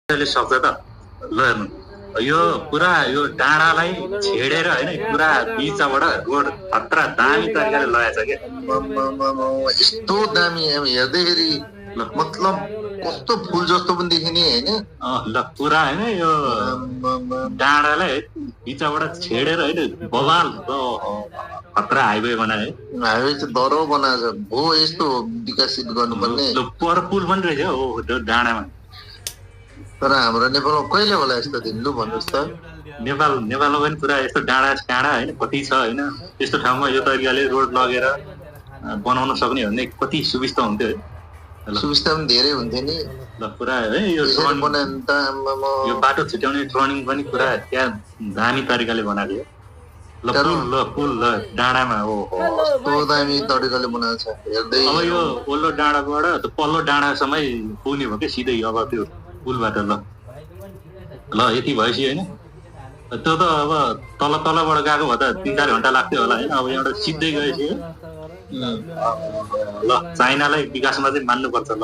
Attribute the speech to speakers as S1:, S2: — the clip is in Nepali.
S1: ले सक्छ त ल हेर्नु यो पुरा यो डाँडालाई छेडेर हैन पुरा बिचबाट रोड खतरा दामी तरिकाले लगाएछ के
S2: यस्तो दामी हेर्दाखेरि मतलब कस्तो फुल जस्तो पनि देखिने हैन
S1: ल पुरा हैन यो डाँडालाई बिचबाट छेडेर हैन बवाल खतरा हाइवे बनाए
S2: हाइवे चाहिँ दरो बनाएछ हो यस्तो विकसित गर्नुपर्ने
S1: पर पुल पनि रहेछ हो डाँडामा
S2: तर हाम्रो नेपालमा कहिले होला यस्तो दिन लु भन्नुहोस् त
S1: नेपालमा पनि पुरा यस्तो डाँडा काँडा हैन कति छ हैन यस्तो ठाउँमा यो तरिकाले रोड लगेर बनाउन सक्ने हो भने कति सुविस्ता हुन्थ्यो
S2: सुविस्ता पनि धेरै हुन्थ्यो नि
S1: ल पुरा है यो यो बाटो छिट्याउने टर्निङ पनि पुरा त्यहाँ दामी तरिकाले बनाइदियो ल पुल ल डाँडामा हो
S2: कस्तो दामी तरिकाले बनाएको छ हेर्दै
S1: अब यो ओल्लो डाँडाबाट पल्लो डाँडासम्मै पुग्ने भयो के सिधै अब त्यो पुलबाट ल यति भएपछि होइन त्यो त अब तलबाट गएको भए त 3-4 घन्टा लाग्थ्यो होला होइन अब यहाँबाट सिधै गएपछि ल चाइनालाई विकासमा चाहिँ मान्नुपर्छ ल